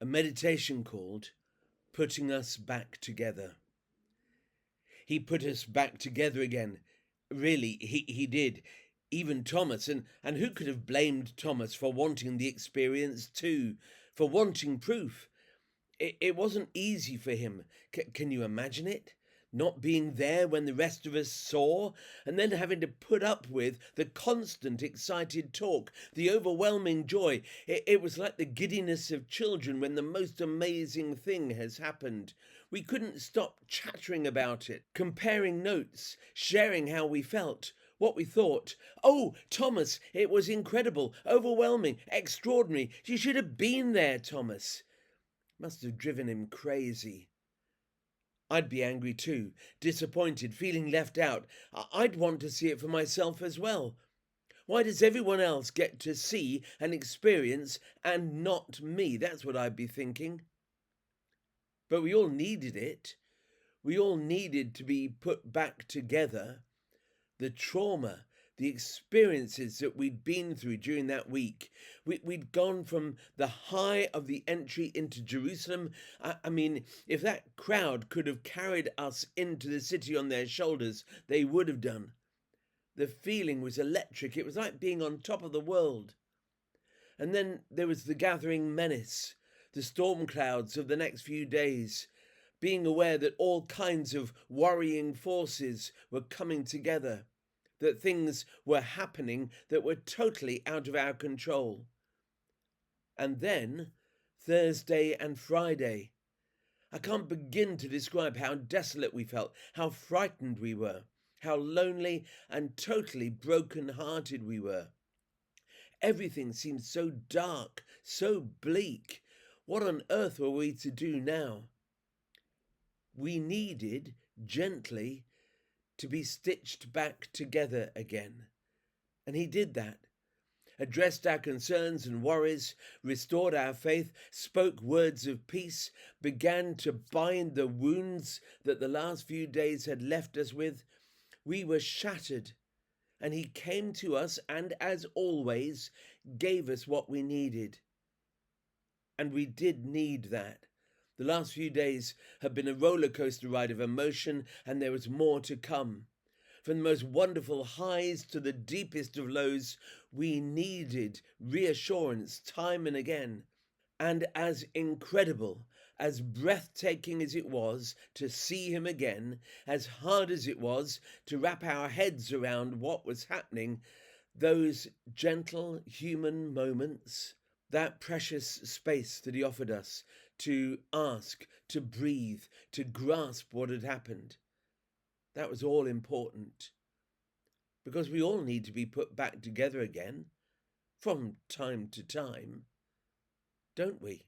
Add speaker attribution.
Speaker 1: a meditation called Putting Us Back Together. He put us back together again. Really, he did. Even Thomas, and who could have blamed Thomas for wanting the experience too, for wanting proof? It wasn't easy for him. Can you imagine it? Not being there when the rest of us saw, and then having to put up with the constant excited talk, the overwhelming joy. It was like the giddiness of children when the most amazing thing has happened. We couldn't stop chattering about it, comparing notes, sharing how we felt, what we thought. Oh, Thomas, it was incredible, overwhelming, extraordinary. You should have been there, Thomas. Must have driven him crazy. I'd be angry too, disappointed, feeling left out. I'd want to see it for myself as well. Why does everyone else get to see and experience and not me? That's what I'd be thinking. But we all needed it. We all needed to be put back together. The trauma, the experiences that we'd been through during that week. We'd gone from the high of the entry into Jerusalem. I mean, if that crowd could have carried us into the city on their shoulders, they would have done. The feeling was electric. It was like being on top of the world. And then there was the gathering menace, the storm clouds of the next few days, being aware that all kinds of worrying forces were coming together, that things were happening that were totally out of our control. And then Thursday and Friday. I can't begin to describe how desolate we felt, how frightened we were, how lonely and totally broken-hearted we were. Everything seemed so dark, so bleak. What on earth were we to do now? We needed, gently, to be stitched back together again. And he did that. Addressed our concerns and worries, restored our faith, spoke words of peace, began to bind the wounds that the last few days had left us with. We were shattered, and he came to us and, as always, gave us what we needed. And we did need that. The last few days have been a roller coaster ride of emotion, and there was more to come. From the most wonderful highs to the deepest of lows, we needed reassurance time and again. And as incredible, as breathtaking as it was to see him again, as hard as it was to wrap our heads around what was happening, those gentle human moments, that precious space that he offered us to ask, to breathe, to grasp what had happened, that was all important. Because we all need to be put back together again, from time to time, don't we?